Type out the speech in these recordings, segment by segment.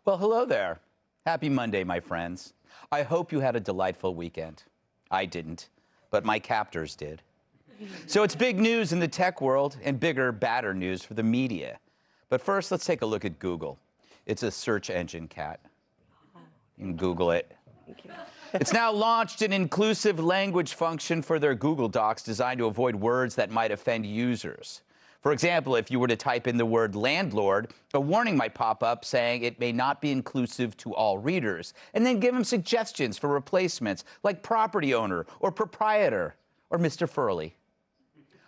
Well, hello there. Happy Monday, my friends. I hope you had a delightful weekend. I didn't, but my captors did. So it's big news in the tech world and bigger, badder news for the media. But first, let's take a look at Google. It's a search engine cat. You can Google it. Thank you. It's now launched an inclusive language function for their Google Docs designed to avoid words that might offend users. For example, if you were to type in the word landlord, a warning might pop up saying it may not be inclusive to all readers, and then give them suggestions for replacements like property owner or proprietor or Mr. Furley.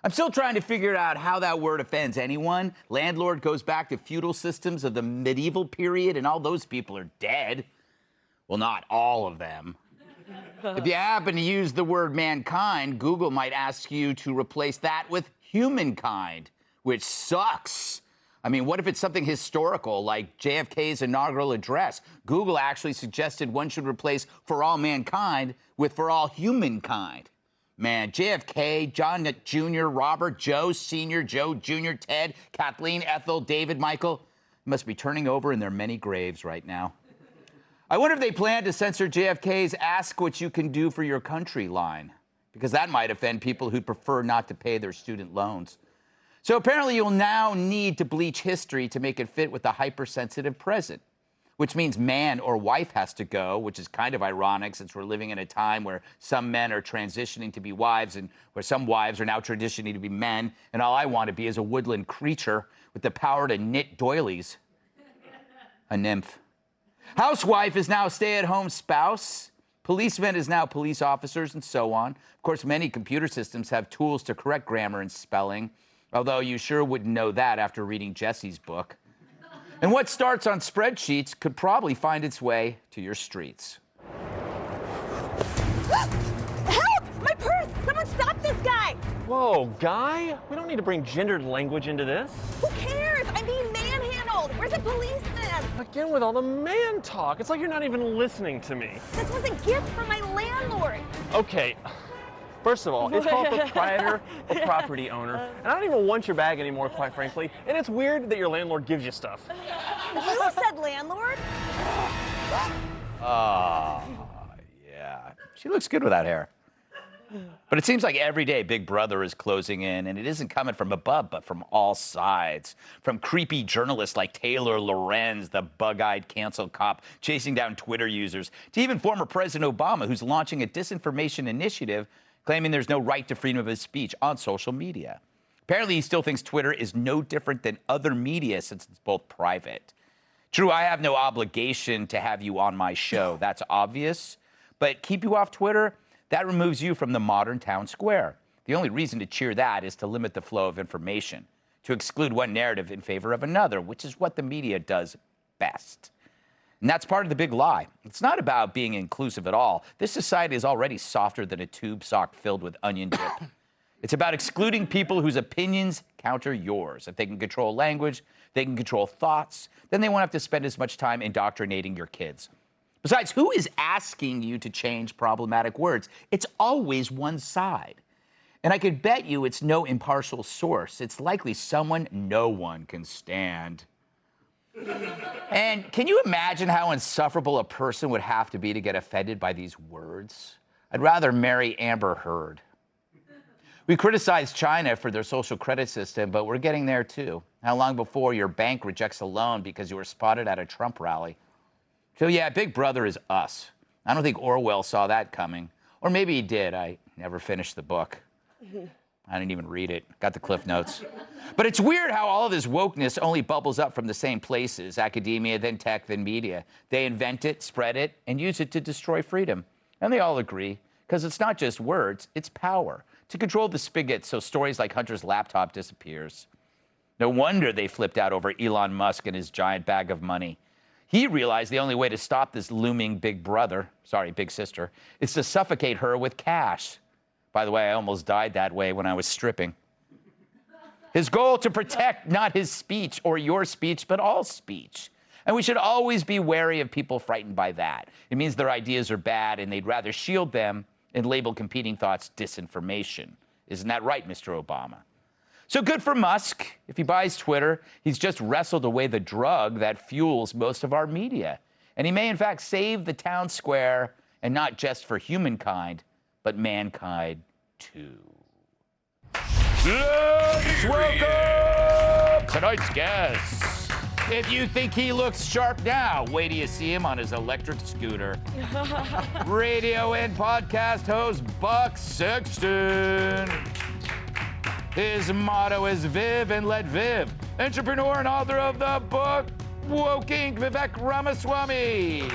I'm still trying to figure out how that word offends anyone. Landlord goes back to feudal systems of the medieval period, and all those people are dead. Well, not all of them. If you happen to use the word mankind, Google might ask you to replace that with humankind, which sucks. I mean, what if it's something historical, like JFK's inaugural address? Google actually suggested one should replace for all mankind with for all humankind. Man, JFK, John Jr., Robert, Joe Sr., Joe Jr., Ted, Kathleen, Ethel, David, Michael must be turning over in their many graves right now. I wonder if they plan to censor JFK's "ask what you can do for your country" line, because that might offend people who'd prefer not to pay their student loans. So apparently you'll now need to bleach history to make it fit with the hypersensitive present, which means man or wife has to go, which is kind of ironic since we're living in a time where some men are transitioning to be wives and where some wives are now transitioning to be men, and all I want to be is a woodland creature with the power to knit doilies. A nymph. Housewife is now stay-at-home spouse. Policeman is now police officers, and so on. Of course, many computer systems have tools to correct grammar and spelling, although you sure wouldn't know that after reading Jesse's book. And what starts on spreadsheets could probably find its way to your streets. Help! My purse! Someone stop this guy! Whoa, guy? We don't need to bring gendered language into this. Who cares? I'm being manhandled! Where's a policeman? Again with all the man talk. It's like you're not even listening to me. This was a gift from my landlord. Okay, first of all, it's called proprietor or property owner. And I don't even want your bag anymore, quite frankly. And it's weird that your landlord gives you stuff. You said landlord? Yeah. She looks good with that hair. But it seems like every day Big Brother is closing in, and it isn't coming from above, but from all sides. From creepy journalists like Taylor Lorenz, the bug-eyed cancel cop chasing down Twitter users, to even former President Obama, who's launching a disinformation initiative claiming there's no right to freedom of speech on social media. Apparently, he still thinks Twitter is no different than other media since it's both private. True, I have no obligation to have you on my show. That's obvious. But keep you off Twitter? That removes you from the modern town square. The only reason to cheer that is to limit the flow of information, to exclude one narrative in favor of another, which is what the media does best. And that's part of the big lie. It's not about being inclusive at all. This society is already softer than a tube sock filled with onion dip. It's about excluding people whose opinions counter yours. If they can control language, they can control thoughts, then they won't have to spend as much time indoctrinating your kids. Besides, who is asking you to change problematic words? It's always one side. And I could bet you it's no impartial source. It's likely someone no one can stand. And can you imagine how insufferable a person would have to be to get offended by these words? I'd rather marry Amber Heard. We criticize China for their social credit system, but we're getting there too. How long before your bank rejects a loan because you were spotted at a Trump rally? So yeah, Big Brother is us. I don't think Orwell saw that coming. Or maybe he did. I never finished the book. I didn't even read it. Got the Cliff Notes. But it's weird how all of this wokeness only bubbles up from the same places: academia, then tech, then media. They invent it, spread it, and use it to destroy freedom. And they all agree, because it's not just words, it's power. To control the spigot so stories like Hunter's laptop disappears. No wonder they flipped out over Elon Musk and his giant bag of money. He realized the only way to stop this looming big sister, is to suffocate her with cash. By the way, I almost died that way when I was stripping. His goal to protect not his speech or your speech, but all speech. And we should always be wary of people frightened by that. It means their ideas are bad and they'd rather shield them and label competing thoughts disinformation. Isn't that right, Mr. Obama? So good for Musk. If he buys Twitter, he's just wrestled away the drug that fuels most of our media. And he may, in fact, save the town square, and not just for humankind, but mankind, too. Let's welcome tonight's guest. If you think he looks sharp now, wait till you see him on his electric scooter. Radio and podcast host Buck Sexton. His motto is Viv and let Viv. Entrepreneur and author of the book, Woking Vivek Ramaswamy.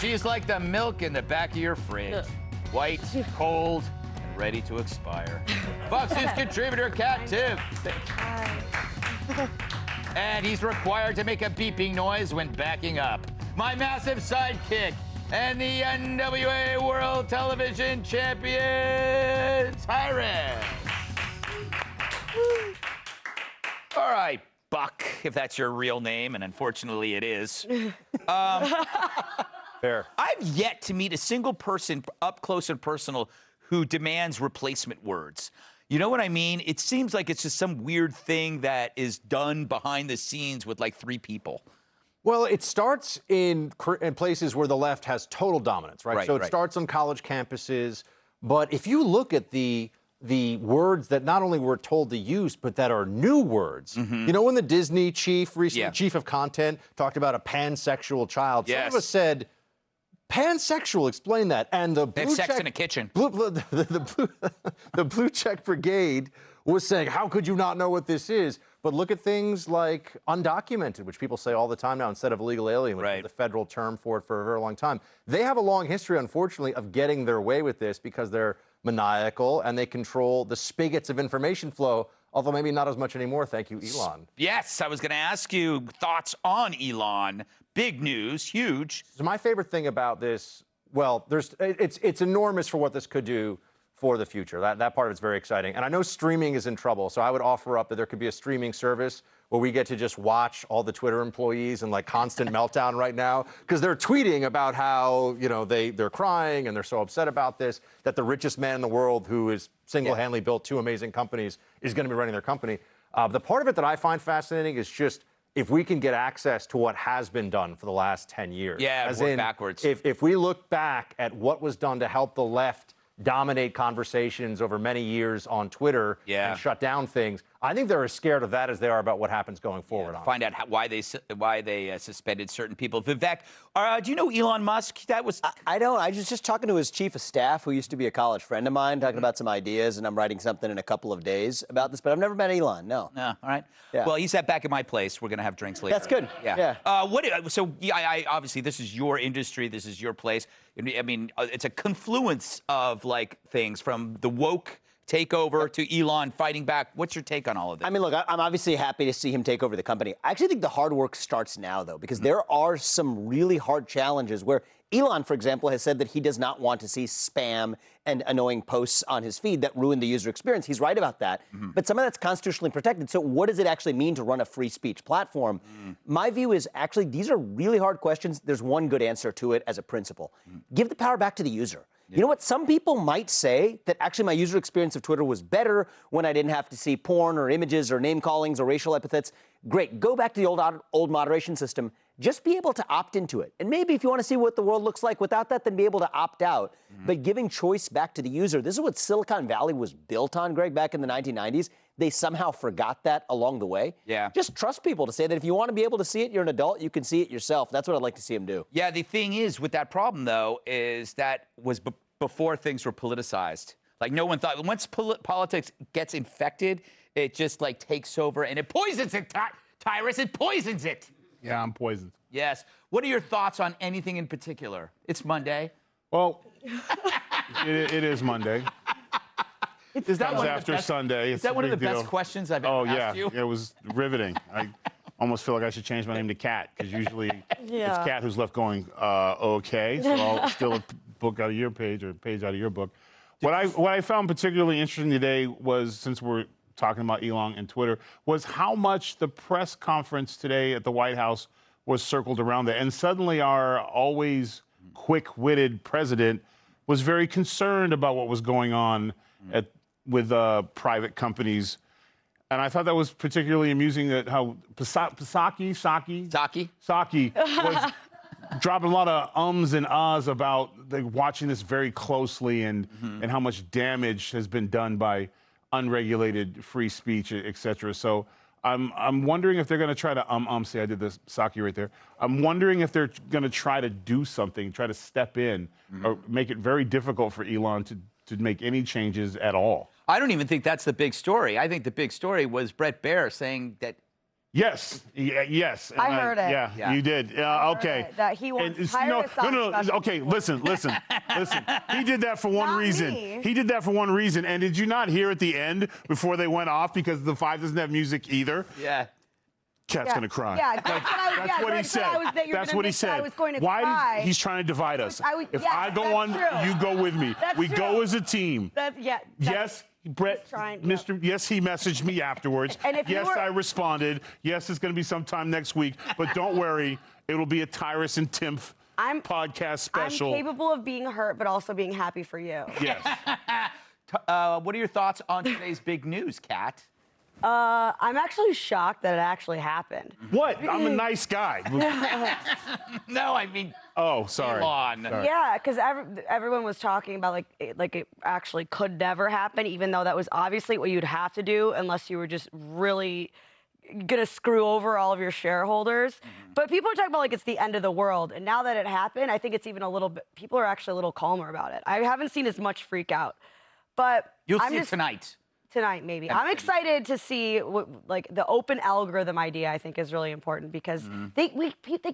She's like the milk in the back of your fridge. White, cold, and ready to expire. Buck's his contributor, Cat Tiff. And he's required to make a beeping noise when backing up. My massive sidekick and the NWA World Television Champion, Tyrus. All right, Buck, if that's your real name, and unfortunately it is. Fair. I've yet to meet a single person up close and personal who demands replacement words. You know what I mean? It seems like it's just some weird thing that is done behind the scenes with like 3 people. Well, it starts in places where the left has total dominance, right? So it starts on college campuses. But if you look at the words that not only we're told to use, but that are new words. You know, when the Disney chief, recently, chief of content, talked about a pansexual child, some of us said, pansexual, explain that. And the They have sex in a kitchen. The Blue Check Brigade was saying, how could you not know what this is? But look at things like undocumented, which people say all the time now instead of illegal alien, which is the federal term for it for a very long time. They have a long history, unfortunately, of getting their way with this because they're maniacal and they control the spigots of information flow, although maybe not as much anymore. Thank you, Elon. Yes, I was going to ask you thoughts on Elon. Big news, huge. So my favorite thing about this, well, it's enormous for what this could do for the future. That part of it's very exciting. And I know streaming is in trouble, so I would offer up that there could be a streaming service where we get to just watch all the Twitter employees in like constant meltdown right now because they're tweeting about how, you know, they're crying and they're so upset about this, that the richest man in the world who is single-handedly built 2 amazing companies is going to be running their company. The part of it that I find fascinating is just if we can get access to what has been done for the last 10 years. Yeah, as work in, backwards. If we look back at what was done to help the left dominate conversations over many years on Twitter and shut down things, I think they're as scared of that as they are about what happens going forward. Find out why they suspended certain people. Vivek, do you know Elon Musk? That was I don't. I was just talking to his chief of staff, who used to be a college friend of mine, talking about some ideas, and I'm writing something in a couple of days about this. But I've never met Elon. No. No. All right. Yeah. Well, he sat back at my place. We're gonna have drinks later. That's good. Yeah. I obviously this is your industry. This is your place. I mean, it's a confluence of like things from the woke takeover to Elon fighting back. What's your take on all of this? I mean, look, I'm obviously happy to see him take over the company. I actually think the hard work starts now, though, because there are some really hard challenges where Elon, for example, has said that he does not want to see spam and annoying posts on his feed that ruin the user experience. He's right about that. But some of that's constitutionally protected. So what does it actually mean to run a free speech platform? My view is actually these are really hard questions. There's one good answer to it as a principle. Give the power back to the user. You know what? Some people might say that actually my user experience of Twitter was better when I didn't have to see porn or images or name callings or racial epithets. Great. Go back to the old moderation system. Just be able to opt into it. And maybe if you want to see what the world looks like without that, then be able to opt out. But giving choice back to the user, this is what Silicon Valley was built on, Greg, back in the 1990s. They somehow forgot that along the way. Yeah. Just trust people to say that if you want to be able to see it, you're an adult, you can see it yourself. That's what I'd like to see him do. Yeah, the thing is with that problem, though, is that was before things were politicized. Like no one thought, once politics gets infected, it just like takes over and it poisons it, Tyrus, it poisons it. Yeah, I'm poisoned. Yes. What are your thoughts on anything in particular? It's Monday. Well, it is Monday. Is that Comes after Sunday. Is that one of the best questions I've ever asked you? It was riveting. I almost feel like I should change my name to Cat, because usually it's Cat who's left going, okay. So I'll steal a book out of your page or a page out of your book. What I found particularly interesting today was, since we're talking about Elon and Twitter, was how much the press conference today at the White House was circled around that. And suddenly our always quick-witted president was very concerned about what was going on at with private companies. And I thought that was particularly amusing that how Psaki was dropping a lot of ums and ahs about watching this very closely and how much damage has been done by unregulated free speech, et cetera. So I'm wondering if they're going to try to see, I did this Psaki right there. I'm wondering if they're going to try to do something, try to step in, or make it very difficult for Elon to make any changes at all. I don't even think that's the big story. I think the big story was Bret Baier saying that. Yes. Yes. I heard it. Yeah, you did. Okay. It, that he wants No. Okay, listen. He did that for one reason. Me. He did that for one reason. And did you not hear at the end before they went off because the 5 doesn't have music either? Yeah. Cat's gonna cry. Yeah, that's what he said. That's what he said. I was going to Why cry. He's trying to divide us. If yes, I go on, true. you go with me. That's we true. go as a team. Yes. Brett, yes, he messaged me afterwards. And if yes, I responded. Yes, it's going to be sometime next week. But don't worry, it'll be a Tyrus and Timph podcast special. I'm capable of being hurt, but also being happy for you. Yes. What are your thoughts on today's big news, Kat? I'm actually shocked that it actually happened. What? I'm a nice guy. No, I mean. Oh, sorry. Elon. Sorry. Yeah, because everyone was talking about like it actually could never happen, even though that was obviously what you'd have to do unless you were just really gonna screw over all of your shareholders. But people are talking about like it's the end of the world, and now that it happened, I think it's even a little bit. People are actually a little calmer about it. I haven't seen as much freak out, but You'll see it tonight. Tonight, maybe. I'm excited to see like the open algorithm idea. I think is really important because they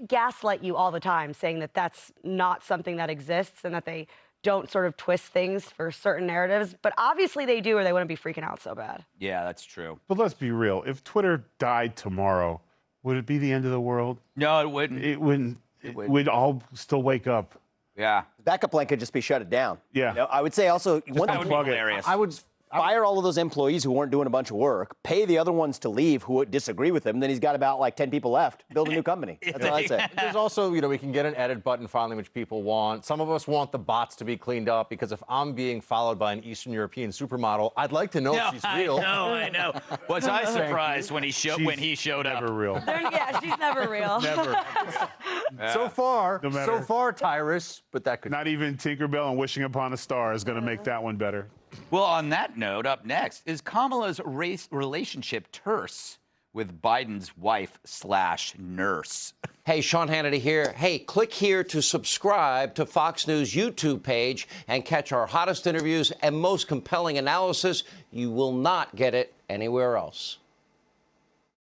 gaslight you all the time, saying that that's not something that exists and that they don't sort of twist things for certain narratives. But obviously they do, or they wouldn't be freaking out so bad. Yeah, that's true. But let's be real. If Twitter died tomorrow, would it be the end of the world? No, it wouldn't. It wouldn't. We'd all still wake up. Yeah. Backup plan could just be shut it down. Yeah. You know, I would say also one That would be hilarious. I would fire all of those employees who weren't doing a bunch of work, pay the other ones to leave who disagree with him, then he's got about like 10 people left. Build a new company. That's what I'd say. There's also, we can get an edit button finally, which people want. Some of us want the bots to be cleaned up because if I'm being followed by an Eastern European supermodel, I'd like to know if she's real. I know. Was I surprised when he showed up? Never real. Yeah, she's never real. Never. So far, Tyrus, but that could. Not even Tinkerbell and Wishing Upon a Star is going to make that one better. Well, on that note, up next, is Kamala's relationship terse with Biden's wife/nurse? Hey, Sean Hannity here. Hey, click here to subscribe to Fox News YouTube page and catch our hottest interviews and most compelling analysis. You will not get it anywhere else.